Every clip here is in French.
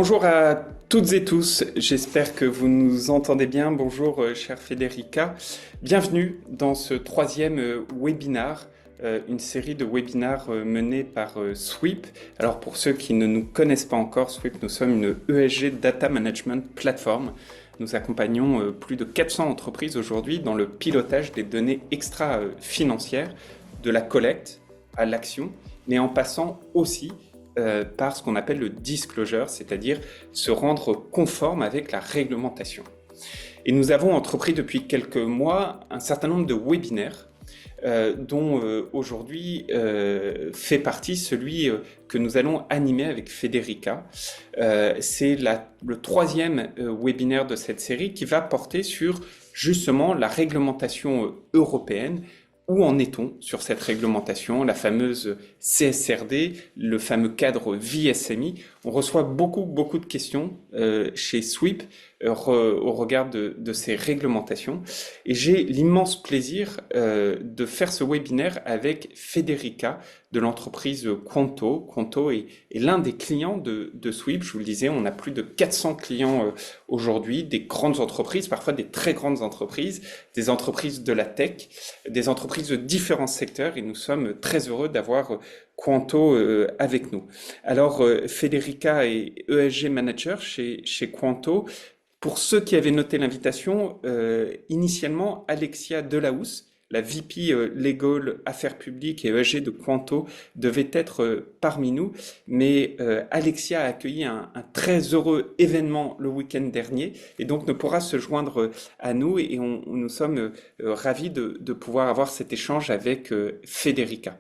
Bonjour à toutes et tous, j'espère que vous nous entendez bien. Bonjour chère Federica, bienvenue dans ce troisième webinar, une série de webinars menés par Sweep. Alors pour ceux qui ne nous connaissent pas encore, Sweep, nous sommes une ESG Data Management Platform. Nous accompagnons plus de 400 entreprises aujourd'hui dans le pilotage des données extra-financières, de la collecte à l'action, mais en passant aussi par ce qu'on appelle le disclosure, c'est-à-dire se rendre conforme avec la réglementation. Et nous avons entrepris depuis quelques mois un certain nombre de webinaires dont aujourd'hui fait partie celui que nous allons animer avec Federica. C'est le troisième webinaire de cette série qui va porter sur justement la réglementation européenne. Où en est-on sur cette réglementation, la fameuse CSRD, le fameux cadre VSMI? On reçoit beaucoup de questions chez Sweep au regard de ces réglementations. Et j'ai l'immense plaisir de faire ce webinaire avec Federica de l'entreprise Quanto. Quanto est l'un des clients de Sweep. Je vous le disais, on a plus de 400 clients aujourd'hui, des grandes entreprises, parfois des très grandes entreprises, des entreprises de la tech, des entreprises de différents secteurs, et nous sommes très heureux d'avoir Quanto avec nous. Alors, Federica est ESG Manager chez Quanto. Pour ceux qui avaient noté l'invitation, initialement, Alexia Delahousse, la VP Legal Affaires Publiques et ESG de Quanto, devait être parmi nous, mais Alexia a accueilli un très heureux événement le week-end dernier et donc ne pourra se joindre à nous, et nous sommes ravis de pouvoir avoir cet échange avec Federica.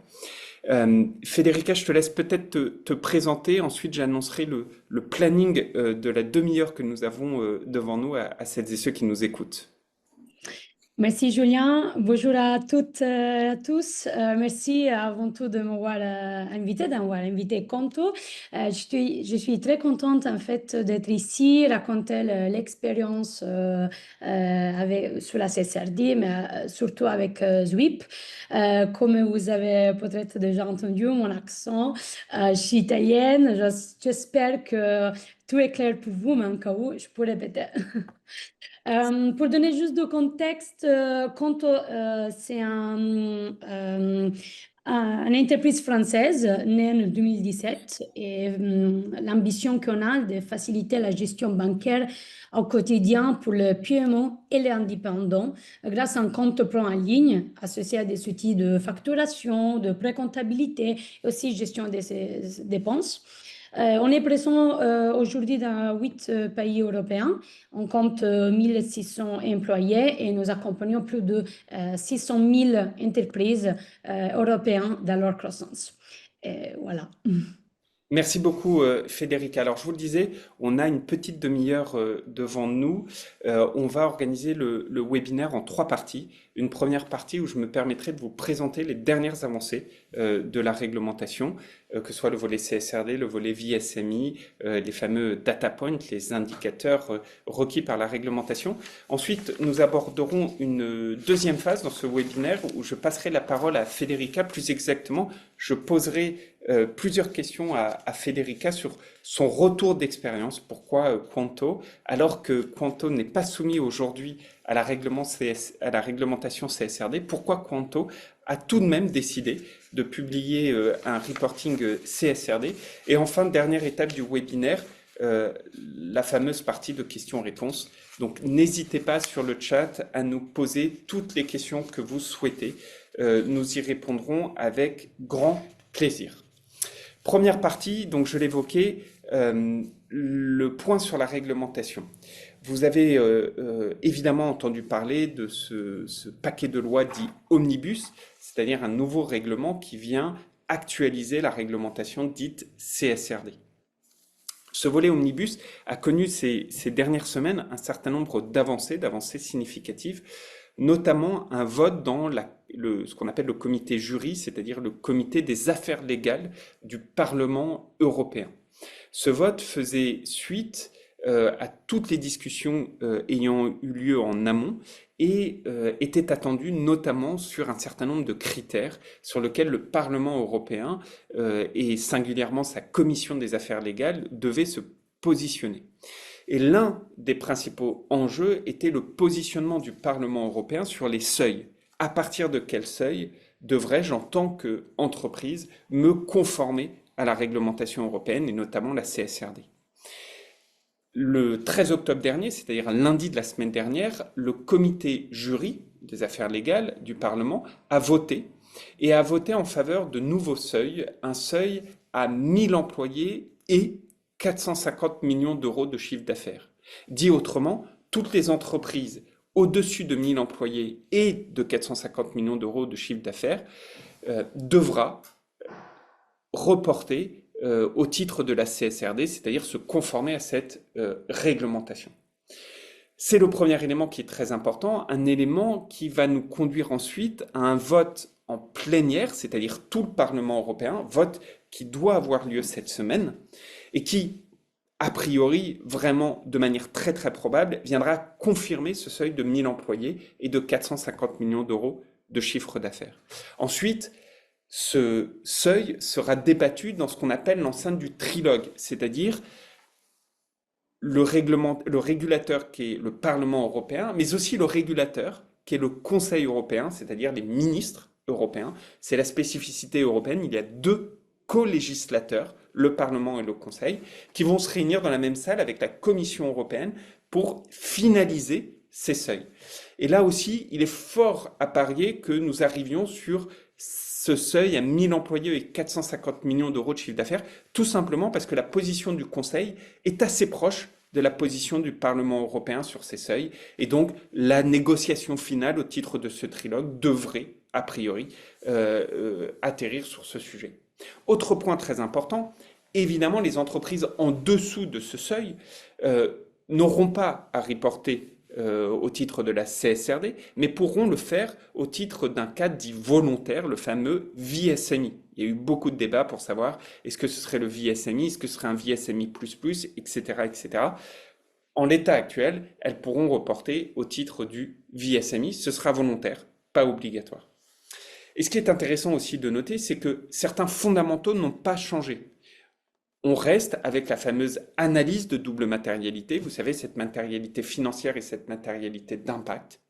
Federica, je te laisse peut-être te présenter, ensuite j'annoncerai le planning de la demi-heure que nous avons devant nous à celles et ceux qui nous écoutent. Merci Julien, bonjour à toutes et à tous. Merci avant tout de m'avoir invité Quanto. Je suis très contente en fait d'être ici, raconter l'expérience sur la CSRD, mais surtout avec Sweep. Comme vous avez peut-être déjà entendu mon accent, je suis italienne. J'espère que tout est clair pour vous, mais en cas où, je peux répéter. Pour donner juste de contexte, Quanto, c'est une entreprise française née en 2017, et l'ambition qu'on a de faciliter la gestion bancaire au quotidien pour le PME et les indépendants grâce à un compte pro en ligne associé à des outils de facturation, de pré-comptabilité et aussi gestion des dépenses. On est présent aujourd'hui dans 8 pays européens. On compte 1600 employés et nous accompagnons plus de 600 000 entreprises européennes dans leur croissance. Voilà. Merci beaucoup Federica. Alors je vous le disais, on a une petite demi-heure devant nous. On va organiser le webinaire en 3 parties. Une première partie où je me permettrai de vous présenter les dernières avancées de la réglementation, que ce soit le volet CSRD, le volet VSMI, les fameux data points, les indicateurs requis par la réglementation. Ensuite, nous aborderons une deuxième phase dans ce webinaire où je passerai la parole à Federica. Plus exactement, je poserai plusieurs questions à Federica sur son retour d'expérience. Pourquoi Quanto, alors que Quanto n'est pas soumis aujourd'hui à la réglementation CSRD, pourquoi Quanto a tout de même décidé de publier un reporting CSRD? Et enfin, dernière étape du webinaire, la fameuse partie de questions-réponses. Donc n'hésitez pas sur le chat à nous poser toutes les questions que vous souhaitez. Nous y répondrons avec grand plaisir. Première partie, donc je l'évoquais, le point sur la réglementation. Vous avez évidemment entendu parler de ce paquet de lois dit Omnibus, c'est-à-dire un nouveau règlement qui vient actualiser la réglementation dite CSRD. Ce volet Omnibus a connu ces dernières semaines un certain nombre d'avancées significatives, notamment un vote dans ce qu'on appelle le comité jury, c'est-à-dire le comité des affaires légales du Parlement européen. Ce vote faisait suite à toutes les discussions ayant eu lieu en amont et était attendu notamment sur un certain nombre de critères sur lesquels le Parlement européen et singulièrement sa commission des affaires légales devait se positionner. Et l'un des principaux enjeux était le positionnement du Parlement européen sur les seuils. À partir de quel seuil devrais-je, en tant qu'entreprise, me conformer à la réglementation européenne et notamment la CSRD? Le 13 octobre dernier, c'est-à-dire lundi de la semaine dernière, le comité jury des affaires légales du Parlement a voté en faveur de nouveaux seuils, un seuil à 1000 employés et 450 millions d'euros de chiffre d'affaires. Dit autrement, toutes les entreprises au-dessus de 1000 employés et de 450 millions d'euros de chiffre d'affaires devra reporter au titre de la CSRD, c'est-à-dire se conformer à cette réglementation. C'est le premier élément qui est très important, un élément qui va nous conduire ensuite à un vote en plénière, c'est-à-dire tout le Parlement européen, vote qui doit avoir lieu cette semaine et qui, a priori, vraiment de manière très très probable, viendra confirmer ce seuil de 1000 employés et de 450 millions d'euros de chiffre d'affaires. Ensuite, ce seuil sera débattu dans ce qu'on appelle l'enceinte du trilogue, c'est-à-dire le régulateur qui est le Parlement européen, mais aussi le régulateur qui est le Conseil européen, c'est-à-dire les ministres européens. C'est la spécificité européenne, il y a deux co-législateurs, le Parlement et le Conseil, qui vont se réunir dans la même salle avec la Commission européenne pour finaliser ces seuils. Et là aussi, il est fort à parier que nous arrivions sur ce seuil à 1000 employés et 450 millions d'euros de chiffre d'affaires, tout simplement parce que la position du Conseil est assez proche de la position du Parlement européen sur ces seuils. Et donc, la négociation finale au titre de ce trilogue devrait, a priori, atterrir sur ce sujet. Autre point très important, évidemment, les entreprises en dessous de ce seuil n'auront pas à reporter au titre de la CSRD, mais pourront le faire au titre d'un cadre dit volontaire, le fameux VSMI. Il y a eu beaucoup de débats pour savoir est-ce que ce serait le VSMI, est-ce que ce serait un VSMI++, etc., etc. En l'état actuel, elles pourront reporter au titre du VSMI. Ce sera volontaire, pas obligatoire. Et ce qui est intéressant aussi de noter, c'est que certains fondamentaux n'ont pas changé. On reste avec la fameuse analyse de double matérialité, vous savez, cette matérialité financière et cette matérialité d'impact.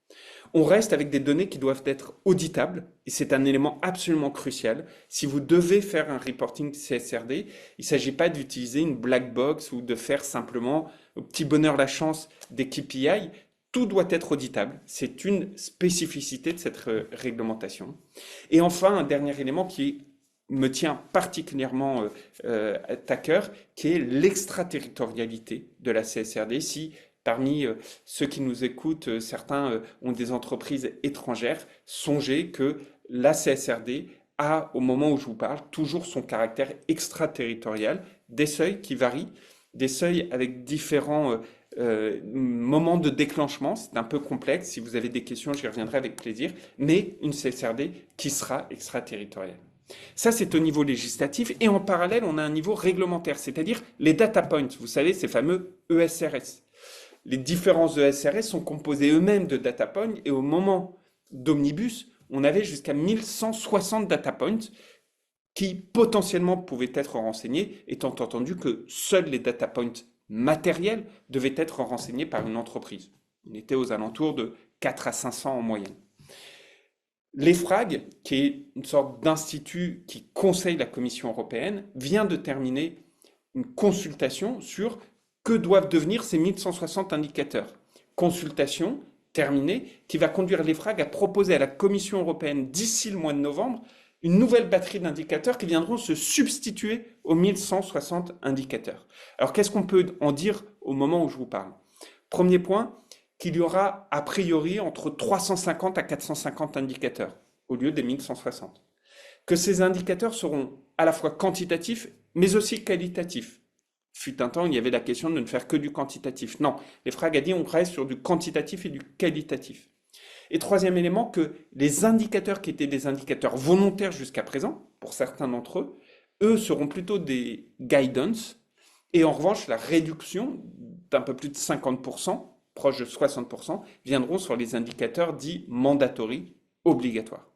On reste avec des données qui doivent être auditables, et c'est un élément absolument crucial. Si vous devez faire un reporting CSRD, il ne s'agit pas d'utiliser une black box ou de faire simplement, au petit bonheur la chance, des KPI. Tout doit être auditable. C'est une spécificité de cette réglementation. Et enfin, un dernier élément qui me tient particulièrement à cœur, qui est l'extraterritorialité de la CSRD. Si parmi ceux qui nous écoutent, certains ont des entreprises étrangères, songez que la CSRD a, au moment où je vous parle, toujours son caractère extraterritorial, des seuils qui varient, des seuils avec différents moments de déclenchement. C'est un peu complexe. Si vous avez des questions, j'y reviendrai avec plaisir, mais une CSRD qui sera extraterritoriale. Ça, c'est au niveau législatif, et en parallèle, on a un niveau réglementaire, c'est-à-dire les data points, vous savez, ces fameux ESRS. Les différents ESRS sont composés eux-mêmes de data points, et au moment d'Omnibus, on avait jusqu'à 1160 data points qui potentiellement pouvaient être renseignés, étant entendu que seuls les data points matériels devaient être renseignés par une entreprise. On était aux alentours de 4 à 500 en moyenne. L'EFRAG, qui est une sorte d'institut qui conseille la Commission européenne, vient de terminer une consultation sur que doivent devenir ces 1160 indicateurs. Consultation terminée qui va conduire l'EFRAG à proposer à la Commission européenne d'ici le mois de novembre une nouvelle batterie d'indicateurs qui viendront se substituer aux 1160 indicateurs. Alors qu'est-ce qu'on peut en dire au moment où je vous parle? Premier point, qu'il y aura a priori entre 350 à 450 indicateurs au lieu des 1160. Que ces indicateurs seront à la fois quantitatifs mais aussi qualitatifs. Fut un temps, il y avait la question de ne faire que du quantitatif. Non, l'EFRAG a dit on reste sur du quantitatif et du qualitatif. Et troisième élément, que les indicateurs qui étaient des indicateurs volontaires jusqu'à présent, pour certains d'entre eux, seront plutôt des guidance, et en revanche, la réduction d'un peu plus de 50%, proche de 60%, viendront sur les indicateurs dits mandatory, obligatoires.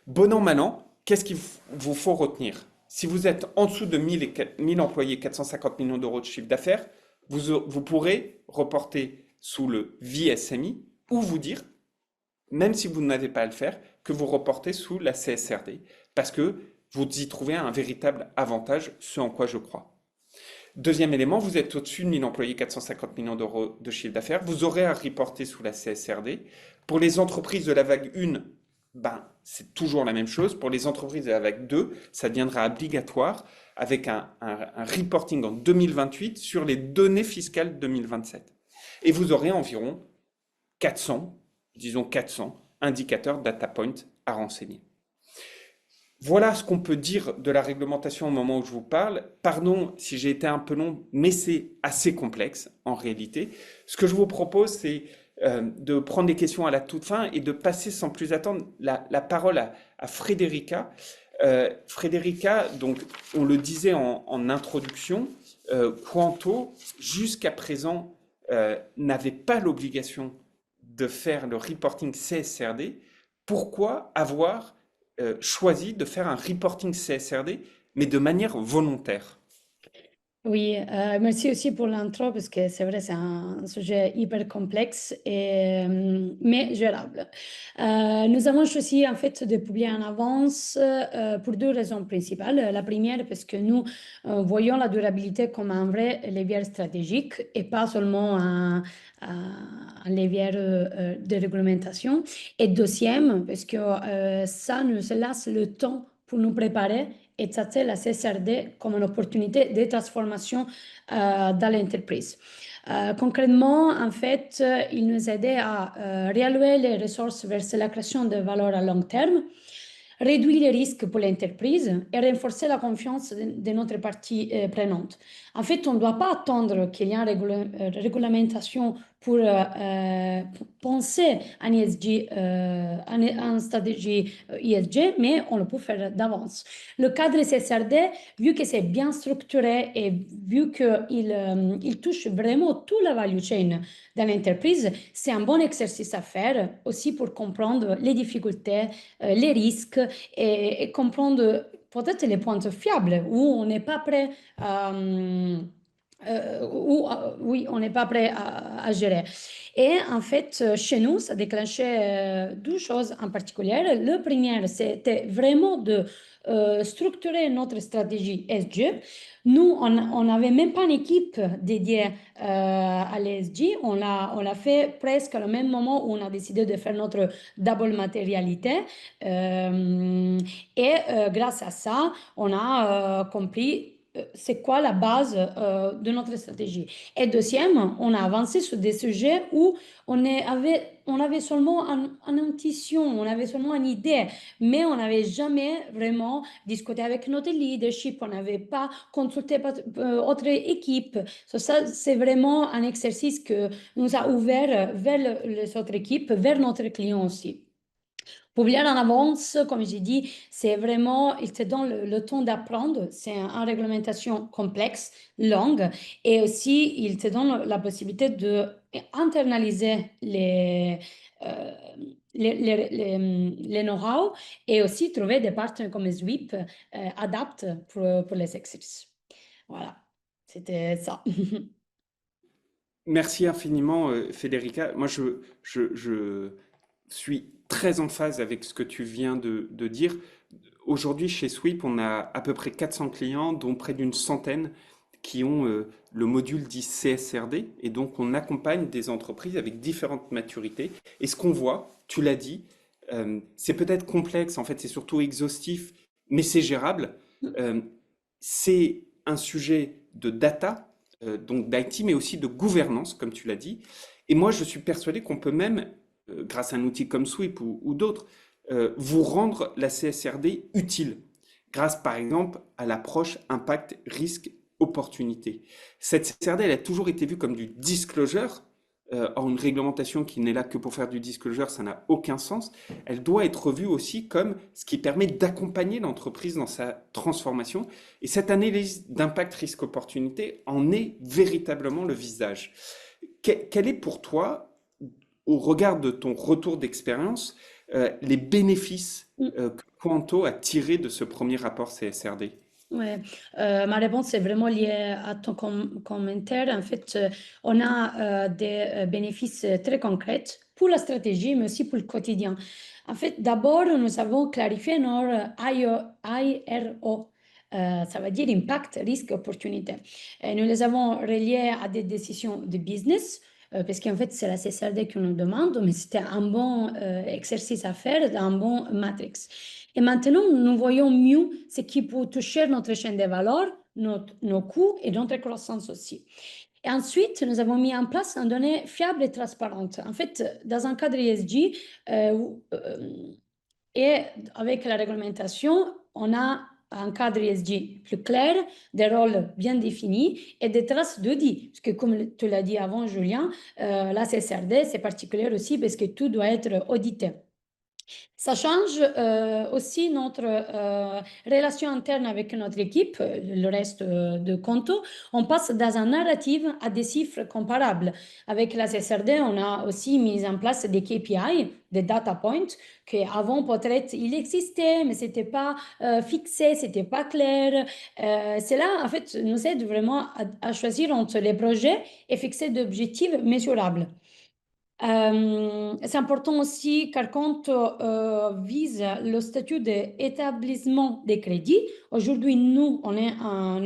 Bon an, mal an, qu'est-ce qu'il vous faut retenir? Si vous êtes en dessous de 1000 employés, 450 millions d'euros de chiffre d'affaires, vous pourrez reporter sous le VSMI ou vous dire, même si vous n'avez pas à le faire, que vous reportez sous la CSRD, parce que vous y trouvez un véritable avantage, ce en quoi je crois. Deuxième élément, vous êtes au-dessus de 1000 employés, 450 millions d'euros de chiffre d'affaires, vous aurez à reporter sous la CSRD. Pour les entreprises de la vague 1, ben, c'est toujours la même chose. Pour les entreprises de la vague 2, ça deviendra obligatoire avec un reporting en 2028 sur les données fiscales 2027. Et vous aurez environ 400, disons 400 indicateurs data point à renseigner. Voilà ce qu'on peut dire de la réglementation au moment où je vous parle. Pardon si j'ai été un peu long, mais c'est assez complexe en réalité. Ce que je vous propose, c'est de prendre des questions à la toute fin et de passer sans plus attendre la parole à Frédérica. Frédérica, donc, on le disait en introduction, Quanto, jusqu'à présent, n'avait pas l'obligation de faire le reporting CSRD. Pourquoi avoir choisi de faire un reporting CSRD, mais de manière volontaire? Oui, merci aussi pour l'intro parce que c'est vrai, c'est un sujet hyper complexe mais gérable. Nous avons choisi en fait de publier en avance pour deux raisons principales. La première, parce que nous voyons la durabilité comme un vrai levier stratégique et pas seulement un levier de réglementation. Et deuxième, parce que ça nous laisse le temps pour nous préparer et traiter la CSRD comme une opportunité de transformation dans l'entreprise. Concrètement, en fait, il nous aidait à réallouer les ressources vers la création de valeur à long terme, réduire les risques pour l'entreprise et renforcer la confiance de notre partie prenante. En fait, on ne doit pas attendre qu'il y ait une réglementation pour penser en ESG, en stratégie ESG, mais on le peut faire d'avance. Le cadre CSRD, vu que c'est bien structuré et vu qu'il touche vraiment toute la value chain de l'entreprise, c'est un bon exercice à faire aussi pour comprendre les difficultés, les risques et comprendre peut-être les points fiables où on n'est pas prêt à, oui, on n'est pas prêt à gérer. Et en fait, chez nous, ça déclenchait deux choses en particulier. Le premier, c'était vraiment de structurer notre stratégie SG. Nous, on n'avait même pas une équipe dédiée à l'ESG. On l'a fait presque au même moment où on a décidé de faire notre double matérialité. Grâce à ça, on a compris c'est quoi la base de notre stratégie. Et deuxième, on a avancé sur des sujets où on avait seulement une intuition, on avait seulement une idée, mais on n'avait jamais vraiment discuté avec notre leadership, on n'avait pas consulté autre équipe. Ça, c'est vraiment un exercice que nous a ouvert vers les autres équipes, vers notre client aussi. Publier en avance, comme j'ai dit, c'est vraiment, il te donne le temps d'apprendre. C'est une réglementation complexe, longue, et aussi il te donne la possibilité de internaliser euh, les know-how et aussi trouver des partenaires comme Zwip adaptent pour les exercices. Voilà, c'était ça. Merci infiniment, Federica. Moi, je suis très en phase avec ce que tu viens de dire. Aujourd'hui, chez Sweep, on a à peu près 400 clients, dont près d'une centaine qui ont le module dit CSRD. Et donc, on accompagne des entreprises avec différentes maturités. Et ce qu'on voit, tu l'as dit, c'est peut-être complexe, en fait, c'est surtout exhaustif, mais c'est gérable. Euh, c'est un sujet de data, donc d'IT, mais aussi de gouvernance, comme tu l'as dit. Et moi, je suis persuadé qu'on peut même, grâce à un outil comme Sweep ou d'autres, vous rendre la CSRD utile, grâce par exemple à l'approche impact, risque, opportunité. Cette CSRD, elle a toujours été vue comme du disclosure. Or, une réglementation qui n'est là que pour faire du disclosure, ça n'a aucun sens. Elle doit être vue aussi comme ce qui permet d'accompagner l'entreprise dans sa transformation. Et cette analyse d'impact, risque, opportunité en est véritablement le visage. Quel est pour toi, au regard de ton retour d'expérience, les bénéfices que Quanto a tirés de ce premier rapport CSRD? Ouais, ma réponse est vraiment liée à ton commentaire. En fait, on a des bénéfices très concrets pour la stratégie, mais aussi pour le quotidien. En fait, d'abord, nous avons clarifié notre IRO. Ça veut dire impact, risque, opportunité. Et nous les avons reliés à des décisions de business, parce qu'en fait, c'est la CSRD qui nous demande, mais c'était un bon exercice à faire, un bon matrix. Et maintenant, nous voyons mieux ce qui peut toucher notre chaîne de valeur, nos coûts et notre croissance aussi. Et ensuite, nous avons mis en place un données fiable et transparente. En fait, dans un cadre ESG, et avec la réglementation, on a un cadre ESG plus clair, des rôles bien définis et des traces d'audit. Parce que comme tu l'as dit avant, Julien, la CSRD, c'est particulier aussi parce que tout doit être audité. Ça change aussi notre relation interne avec notre équipe, le reste de Conto. On passe dans un narratif à des chiffres comparables. Avec la CSRD, on a aussi mis en place des KPI, des data points, qui avant peut-être il existait, mais c'était pas fixé, c'était pas clair. Cela, en fait, nous aide vraiment à choisir entre les projets et fixer des objectifs mesurables. C'est important aussi car quand vise le statut d'établissement de crédit, aujourd'hui nous on est un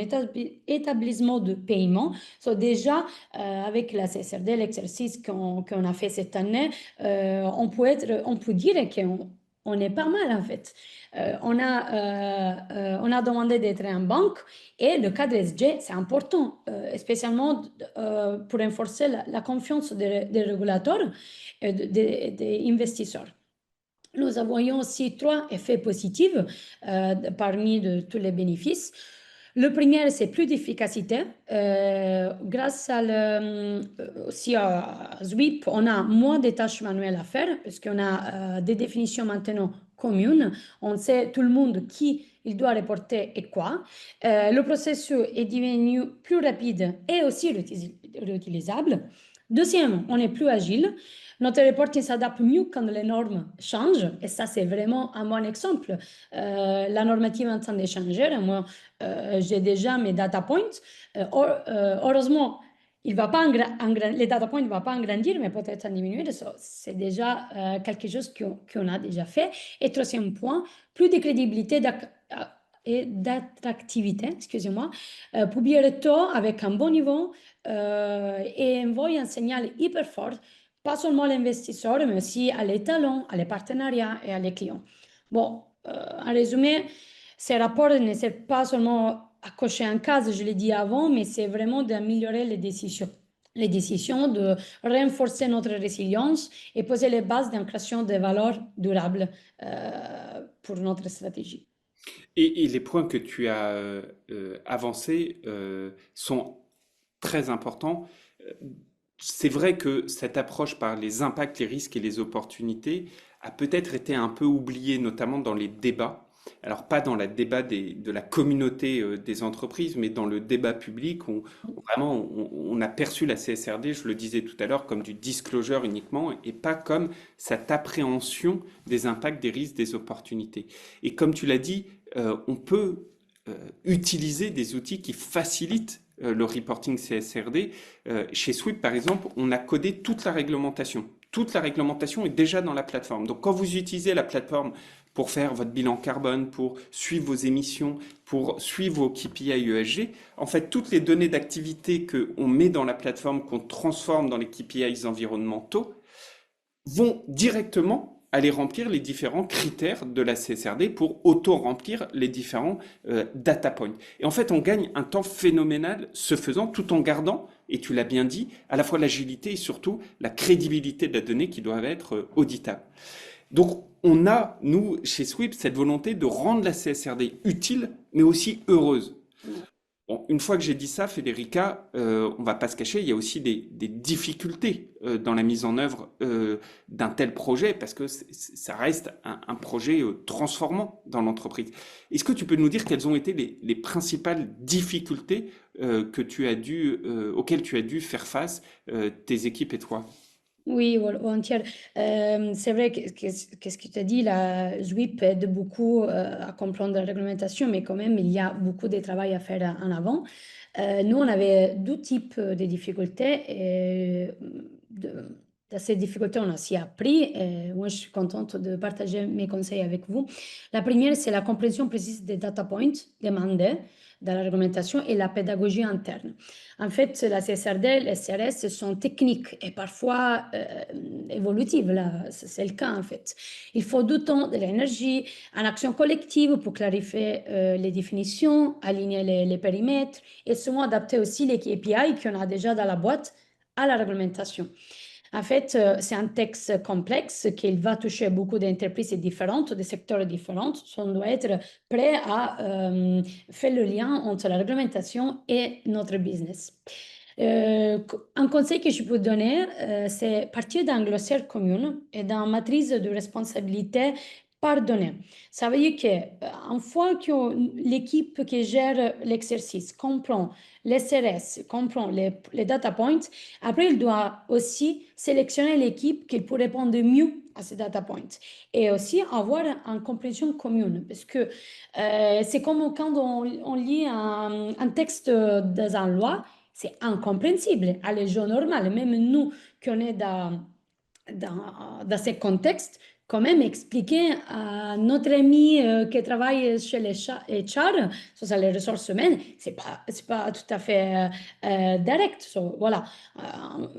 établissement de paiement. So, déjà avec la CSRD, l'exercice qu'on a fait cette année, on peut dire qu'on est pas mal en fait. On a demandé d'être en banque et le cadre SG, c'est important, spécialement pour renforcer la confiance des régulateurs et des investisseurs. Nous voyons aussi trois effets positifs parmi tous les bénéfices. Le premier, c'est plus d'efficacité. Grâce aussi à Zwip, on a moins de tâches manuelles à faire parce qu'on a des définitions maintenant communes. On sait tout le monde qui il doit reporter et quoi. Le processus est devenu plus rapide et aussi réutilisable. Deuxièmement, on est plus agile. Notre reporting s'adapte mieux quand les normes changent, et ça, c'est vraiment un bon exemple. La normative est en train de changer. Moi, j'ai déjà mes data points. Heureusement, il va pas les data points ne vont pas en grandir, mais peut-être en diminuer. C'est déjà quelque chose qu'on a déjà fait. Et troisième point, plus de crédibilité et d'attractivité, excusez-moi, publier tôt avec un bon niveau et envoyer un signal hyper fort, pas seulement à l'investisseur, mais aussi à les talents, à les partenariats et à les clients. Bon, en résumé, ces rapports ne servent pas seulement à cocher un case, je l'ai dit avant, mais c'est vraiment d'améliorer les décisions. Les décisions, de renforcer notre résilience et poser les bases d'une création de valeur durable pour notre stratégie. Et les points que tu as avancés sont très importants. Euh, C'est vrai que cette approche par les impacts, les risques et les opportunités a peut-être été un peu oubliée, notamment dans les débats. Alors pas dans le débat de la communauté des entreprises, mais dans le débat public, vraiment on a perçu la CSRD, je le disais tout à l'heure, comme du disclosure uniquement et pas comme cette appréhension des impacts, des risques, des opportunités. Et comme tu l'as dit, on peut utiliser des outils qui facilitent le reporting CSRD. Chez Sweep, par exemple, on a codé toute la réglementation. Toute la réglementation est déjà dans la plateforme. Donc, quand vous utilisez la plateforme pour faire votre bilan carbone, pour suivre vos émissions, pour suivre vos KPI ESG, en fait, toutes les données d'activité qu'on met dans la plateforme, qu'on transforme dans les KPIs environnementaux, vont directement aller remplir les différents critères de la CSRD pour auto-remplir les différents data points. Et en fait, on gagne un temps phénoménal ce faisant, tout en gardant, et tu l'as bien dit, à la fois l'agilité et surtout la crédibilité de la donnée qui doit être auditable. Donc, on a, nous, chez Sweep, cette volonté de rendre la CSRD utile, mais aussi heureuse. Bon, une fois que j'ai dit ça, Federica, on va pas se cacher, il y a aussi des difficultés dans la mise en œuvre d'un tel projet parce que ça reste un projet transformant dans l'entreprise. Est-ce que tu peux nous dire quelles ont été les principales difficultés que tu as dû, auxquelles tu as dû faire face, tes équipes et toi? Oui, volontiers. C'est vrai qu'est-ce que tu as dit, la ZWIP aide beaucoup à comprendre la réglementation, mais quand même, il y a beaucoup de travail à faire en avant. Nous, on avait deux types de difficultés et de ces difficultés, on a aussi appris. Et moi, je suis contente de partager mes conseils avec vous. La première, c'est la compréhension précise des data points demandés dans la réglementation et la pédagogie interne. En fait, la CSRD, les CRS sont techniques et parfois évolutives. Là, c'est le cas en fait. Il faut du temps, de l'énergie, une action collective pour clarifier les définitions, aligner les périmètres et souvent adapter aussi les KPI qu'on a déjà dans la boîte à la réglementation. En fait, c'est un texte complexe qui va toucher beaucoup d'entreprises différentes, de secteurs différents. On doit être prêt à faire le lien entre la réglementation et notre business. Un conseil que je peux donner, c'est partir d'un glossaire commun et d'une matrice de responsabilité pardonnée. Ça veut dire qu'une fois que l'équipe qui gère l'exercice comprend les CRS, comprend les data points, après, il doit aussi sélectionner l'équipe qui peut répondre mieux à ces data points et aussi avoir une compréhension commune. Parce que c'est comme quand on lit un texte dans une loi, c'est incompréhensible à les gens normaux. Même nous qui on est dans ce contexte, quand même expliquer à notre ami qui travaille chez les HR, sur les ressources humaines, c'est pas tout à fait direct. So, voilà.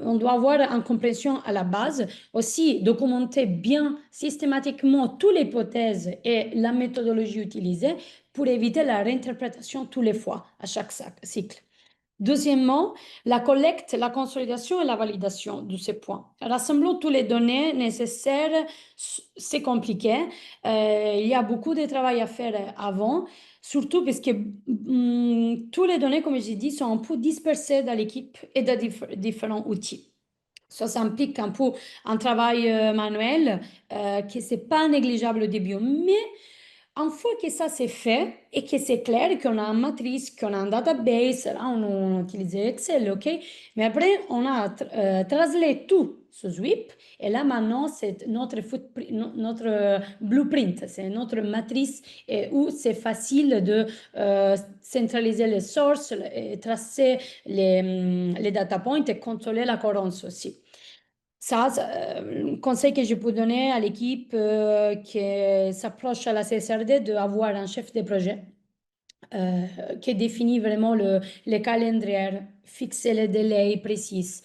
On doit avoir une compréhension à la base. Aussi, documenter bien systématiquement toutes les hypothèses et la méthodologie utilisée pour éviter la réinterprétation tous les fois, à chaque cycle. Deuxièmement, la collecte, la consolidation et la validation de ces points. Rassemblons toutes les données nécessaires, c'est compliqué. Il y a beaucoup de travail à faire avant, surtout parce que toutes les données, comme j'ai dit, sont un peu dispersées dans l'équipe et dans différents outils. Ça implique un peu un travail manuel qui n'est pas négligeable au début, mais une fois que ça c'est fait et que c'est clair qu'on a une matrice, qu'on a un database, là on utilise Excel, ok? Mais après on a translé tout sur Zwip et là maintenant c'est notre, notre blueprint, c'est notre matrice et où c'est facile de centraliser les sources, et tracer les data points et contrôler la cohérence aussi. Un conseil que je peux donner à l'équipe qui s'approche à la CSRD, d'avoir un chef de projet qui définit vraiment le calendrier, fixer les délais précis,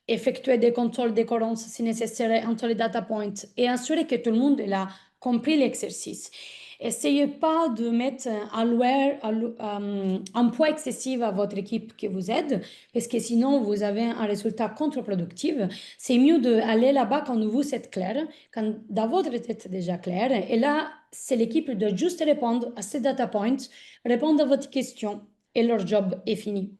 effectuer des contrôles de cohérence si nécessaire entre les data points et assurer que tout le monde a compris l'exercice. Essayez pas de mettre un poids excessif à votre équipe qui vous aide, parce que sinon vous avez un résultat contre-productif. C'est mieux d'aller là-bas quand vous êtes clair, quand dans votre tête déjà clair. Et là, c'est l'équipe qui doit juste répondre à ces data points, répondre à votre question et leur job est fini.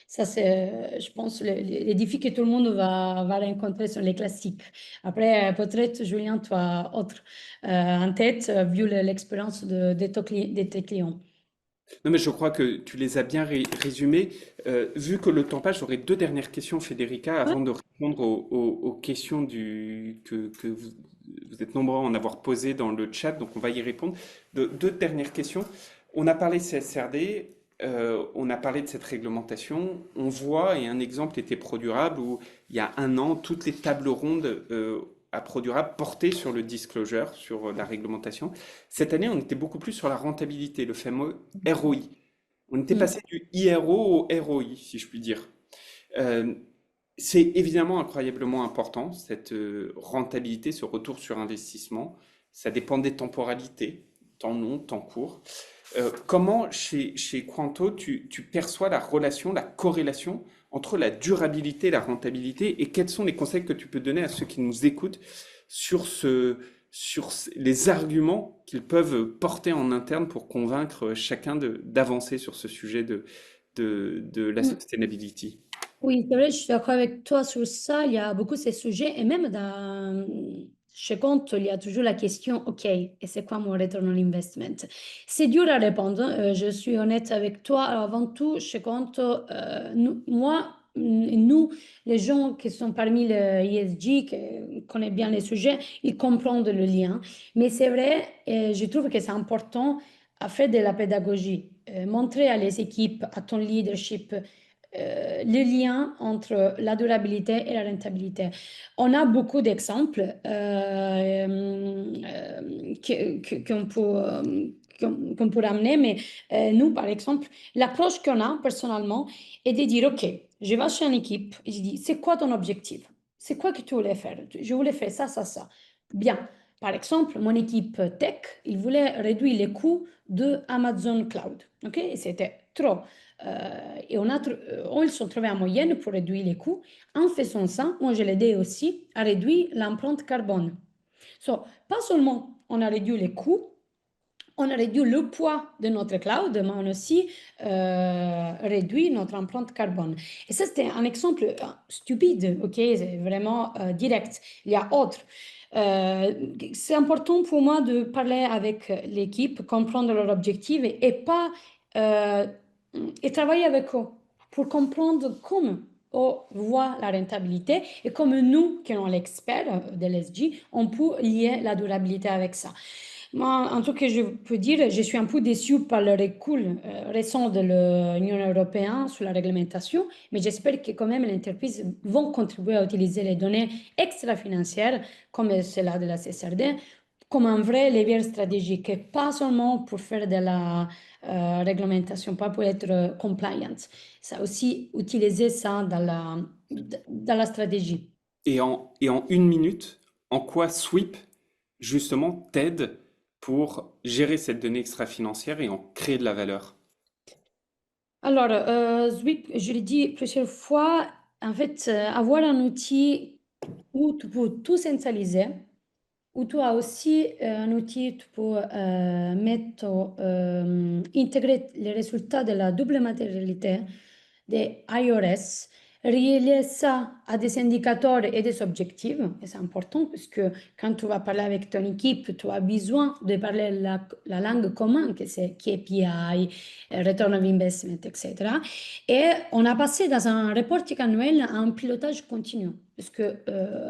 Ça, c'est, je pense, les défis que tout le monde va rencontrer sont les classiques. Après, peut-être, Julien, toi, autre en tête, vu l'expérience de tes clients. Non, mais je crois que tu les as bien résumés. Vu que le temps passe, j'aurais deux dernières questions, Federica, Ouais. avant de répondre aux questions que vous êtes nombreux à en avoir posées dans le chat, donc on va y répondre. Deux dernières questions. On a parlé CSRD, on a parlé de cette réglementation. On voit, et un exemple était Produrable, où il y a un an, toutes les tables rondes à Produrable portaient sur le disclosure, sur la réglementation. Cette année, on était beaucoup plus sur la rentabilité, le fameux ROI. On était Mm. passé du IRO au ROI, si je puis dire. Euh, c'est évidemment incroyablement important, cette rentabilité, ce retour sur investissement. Ça dépend des temporalités, temps long, temps court. Comment, chez Quanto, tu perçois la relation, la corrélation entre la durabilité et la rentabilité, et quels sont les conseils que tu peux donner à ceux qui nous écoutent sur les arguments qu'ils peuvent porter en interne pour convaincre chacun d'avancer sur ce sujet de la Mm. sustainability? Oui, c'est vrai, je suis d'accord avec toi sur ça. Il y a beaucoup de ces sujets et même chez Compte, il y a toujours la question, OK, et c'est quoi mon return on investment? C'est dur à répondre, je suis honnête avec toi. Alors, avant tout, chez Compte, moi, nous, les gens qui sont parmi le ESG, qui connaissent bien les sujets, ils comprennent le lien. Mais c'est vrai, je trouve que c'est important à faire de la pédagogie, montrer à les équipes, à ton leadership, le lien entre la durabilité et la rentabilité. On a beaucoup d'exemples qu'on peut ramener, mais nous, par exemple, l'approche qu'on a personnellement est de dire, OK, je vais chez une équipe et je dis, c'est quoi ton objectif? C'est quoi que tu voulais faire? Je voulais faire ça, ça, ça. Bien. Par exemple, mon équipe tech, il voulait réduire les coûts de Amazon Cloud. OK? Et c'était trop. Et ils se sont trouvés en moyenne pour réduire les coûts. En faisant ça, moi, je l'aidais aussi à réduire l'empreinte carbone. So, pas seulement on a réduit les coûts, on a réduit le poids de notre cloud, mais on a aussi réduit notre empreinte carbone. Et ça, c'était un exemple stupide, ok, c'est vraiment direct. Il y a autre. C'est important pour moi de parler avec l'équipe, comprendre leur objectif pas euh, et travailler avec eux pour comprendre comment on voit la rentabilité et comme nous, qui sommes l'expert de l'ESG, on peut lier la durabilité avec ça. Moi, en tout cas, je peux dire, je suis un peu déçue par le recul récent de l'Union européenne sur la réglementation, mais j'espère que quand même les entreprises vont contribuer à utiliser les données extra-financières, comme celle de la CSRD, comme un vrai levier stratégique, et pas seulement pour faire de la réglementation, pas pour être compliant. Ça aussi, utiliser ça dans la stratégie. Et en une minute, en quoi Sweep, justement, t'aide pour gérer cette donnée extra-financière et en créer de la valeur? Alors, Zwift, je l'ai dit plusieurs fois, en fait, avoir un outil où tu peux tout centraliser, où tu as aussi un outil, tu peux intégrer les résultats de la double matérialité des IRS, relier ça à des indicateurs et des objectifs. Et c'est important parce que quand tu vas parler avec ton équipe, tu as besoin de parler la langue commune, que c'est KPI, Return of Investment, etc. Et on a passé dans un reporting annuel à un pilotage continu. Parce que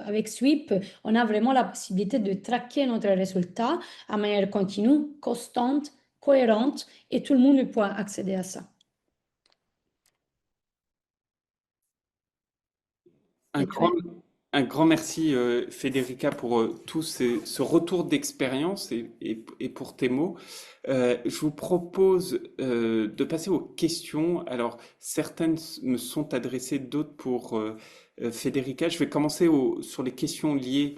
avec Sweep, on a vraiment la possibilité de traquer notre résultat à manière continue, constante, cohérente, et tout le monde peut accéder à ça. Un Et grand, toi? un grand merci, Federica, pour ce retour d'expérience et pour tes mots. Je vous propose de passer aux questions. Alors, certaines me sont adressées, d'autres pour Federica. Je vais commencer sur les questions liées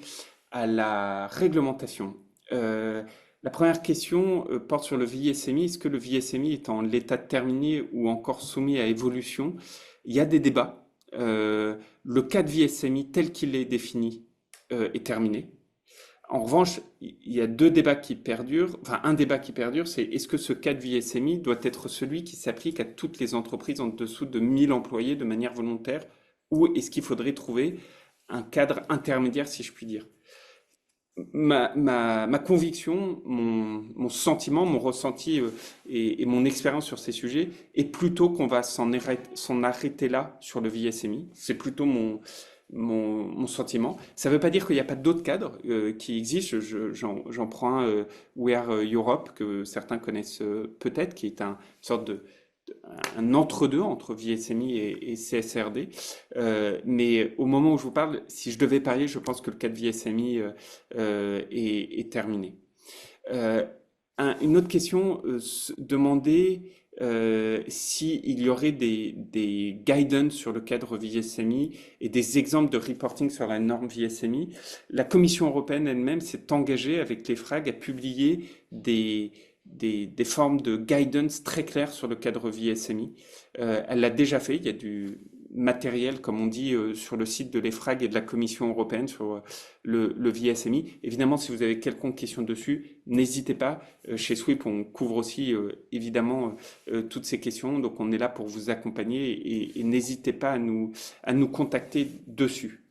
à la réglementation. Euh, la première question porte sur le VISMI. Est-ce que le VISMI est en l'état terminé ou encore soumis à évolution? Il y a des débats. Le cas de VSMI tel qu'il est défini est terminé. En revanche, il y a deux débats qui perdurent. Enfin, un débat qui perdure, c'est est-ce que ce cas de VSMI doit être celui qui s'applique à toutes les entreprises en dessous de 1000 employés de manière volontaire, ou est-ce qu'il faudrait trouver un cadre intermédiaire, si je puis dire? Ma conviction, mon sentiment, mon ressenti et mon expérience sur ces sujets est plutôt qu'on va s'en arrêter là sur le VSMI. C'est plutôt mon sentiment. Ça ne veut pas dire qu'il n'y a pas d'autres cadres qui existent. J'en prends un, We Are Europe, que certains connaissent peut-être, qui est une sorte un entre-deux entre VSMI et CSRD. Mais au moment où je vous parle, si je devais parier, je pense que le cas de VSMI est terminé. Euh, une autre question demandait s'il y aurait des guidance sur le cadre VSMI et des exemples de reporting sur la norme VSMI. La Commission européenne elle-même s'est engagée avec les FRAG à publier des formes de guidance très claires sur le cadre VSMI. Elle l'a déjà fait, il y a du matériel, comme on dit, sur le site de l'EFRAG et de la Commission européenne sur le VSMI. Évidemment, si vous avez quelconque question dessus, n'hésitez pas. Chez Sweep, on couvre aussi évidemment toutes ces questions, donc on est là pour vous accompagner et n'hésitez pas à nous contacter dessus.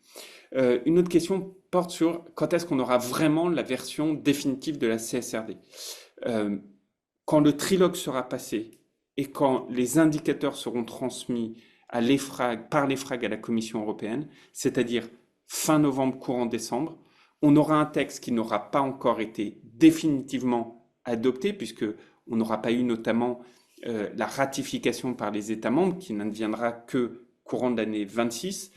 Une autre question porte sur quand est-ce qu'on aura vraiment la version définitive de la CSRD. Quand le trilogue sera passé et quand les indicateurs seront transmis par l'EFRAG à la Commission européenne, c'est-à-dire fin novembre, courant décembre. On aura un texte qui n'aura pas encore été définitivement adopté, puisque on n'aura pas eu notamment la ratification par les États membres, qui n'adviendra que courant de l'année 26.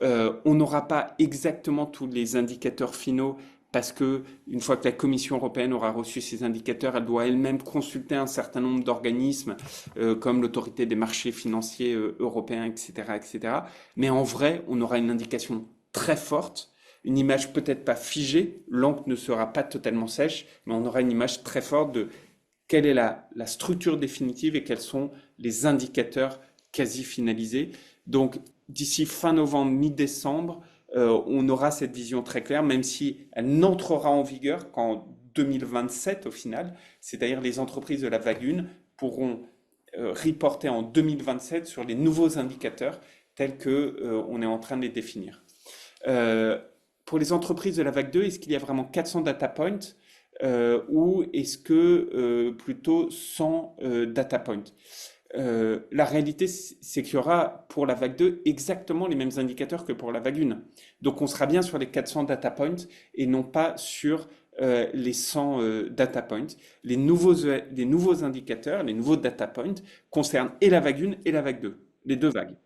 On n'aura pas exactement tous les indicateurs finaux, parce que une fois que la Commission européenne aura reçu ces indicateurs, elle doit elle-même consulter un certain nombre d'organismes, comme l'autorité des marchés financiers européens, etc., etc. Mais en vrai, on aura une indication très forte, une image peut-être pas figée, l'encre ne sera pas totalement sèche, mais on aura une image très forte de quelle est la structure définitive et quels sont les indicateurs quasi finalisés. Donc, d'ici fin novembre, mi-décembre, on aura cette vision très claire, même si elle n'entrera en vigueur qu'en 2027 au final, c'est-à-dire les entreprises de la vague 1 pourront reporter en 2027 sur les nouveaux indicateurs tels qu'on est en train de les définir. Pour les entreprises de la vague 2, est-ce qu'il y a vraiment 400 data points ou est-ce que plutôt 100 data points? La réalité, c'est qu'il y aura pour la vague 2 exactement les mêmes indicateurs que pour la vague 1. Donc on sera bien sur les 400 data points et non pas sur les 100 data points. Les nouveaux indicateurs, les nouveaux data points concernent et la vague 1 et la vague 2, les deux vagues.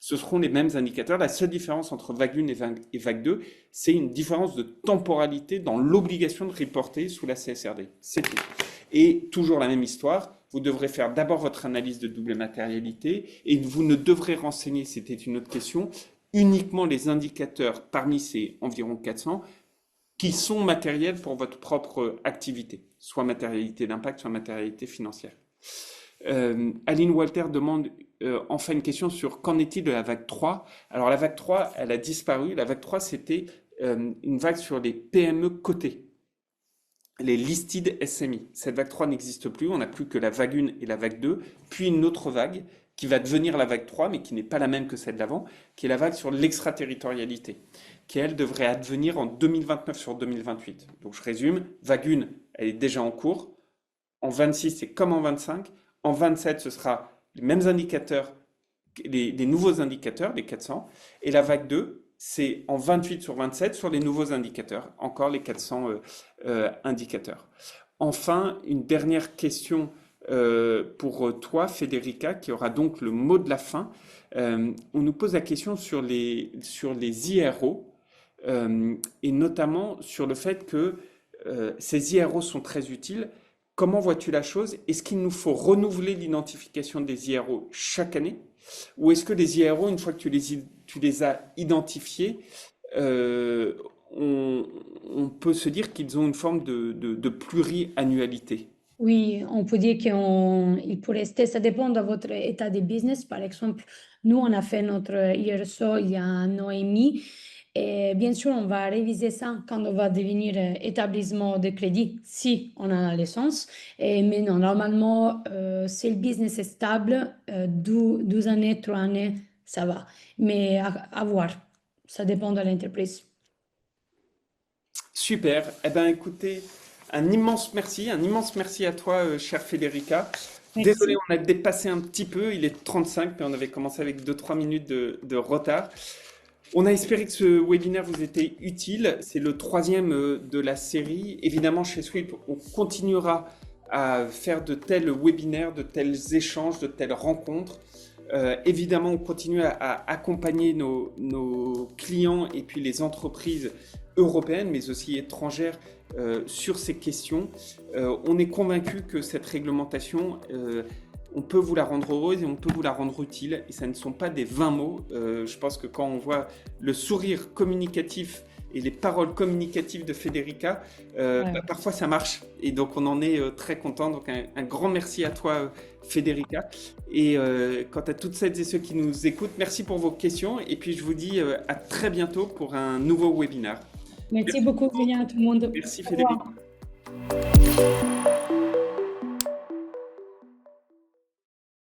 Ce seront les mêmes indicateurs. La seule différence entre vague 1 et vague 2, c'est une différence de temporalité dans l'obligation de reporter sous la CSRD. C'est tout. Et toujours la même histoire, vous devrez faire d'abord votre analyse de double matérialité et vous ne devrez renseigner, c'était une autre question, uniquement les indicateurs parmi ces environ 400 qui sont matériels pour votre propre activité, soit matérialité d'impact, soit matérialité financière. Aline Walter demande enfin une question sur qu'en est-il de la vague 3. Alors la vague 3, elle a disparu. La vague 3, c'était une vague sur les PME cotées, les listed SMI. Cette vague 3 n'existe plus, on n'a plus que la vague 1 et la vague 2, puis une autre vague qui va devenir la vague 3, mais qui n'est pas la même que celle d'avant, qui est la vague sur l'extraterritorialité, qui elle devrait advenir en 2029 sur 2028. Donc je résume, vague 1, elle est déjà en cours, en 26 c'est comme en 25, en 27 ce sera les mêmes indicateurs, les nouveaux indicateurs, les 400, et la vague 2, c'est en 28 sur 27 sur les nouveaux indicateurs, encore les 400 indicateurs. Enfin, une dernière question pour toi, Federica, qui aura donc le mot de la fin. On nous pose la question sur les IRO, et notamment sur le fait que ces IRO sont très utiles. Comment vois-tu la chose? Est-ce qu'il nous faut renouveler l'identification des IRO chaque année? Ou est-ce que les IRO, une fois que tu les as identifiés, on peut se dire qu'ils ont une forme de pluriannualité? Oui, on peut dire qu'il peut rester, ça dépend de votre état de business. Par exemple, nous, on a fait notre IRSO il y a 1 an et demi. Et bien sûr, on va réviser ça quand on va devenir établissement de crédit, si on a la licence. Mais non, normalement, si le business est stable, 12 années, 3 années, ça va. Mais à voir, ça dépend de l'entreprise. Super. Eh bien, écoutez, un immense merci à toi, chère Federica. Merci. Désolé, on a dépassé un petit peu, il est 35, mais on avait commencé avec 2-3 minutes de retard. On a espéré que ce webinaire vous était utile. C'est le 3e de la série. Évidemment, chez Sweep, on continuera à faire de tels webinaires, de tels échanges, de telles rencontres. Évidemment, on continue à accompagner nos clients et puis les entreprises européennes, mais aussi étrangères, sur ces questions. On est convaincu que cette réglementation, on peut vous la rendre heureuse et on peut vous la rendre utile. Et ça ne sont pas des vains mots. Je pense que quand on voit le sourire communicatif et les paroles communicatives de Federica, parfois ça marche. Et donc on en est très content. Donc un grand merci à toi, Federica. Et quant à toutes celles et ceux qui nous écoutent, merci pour vos questions. Et puis je vous dis à très bientôt pour un nouveau webinaire. Merci beaucoup, Julien, à tout le monde. Merci, Federica.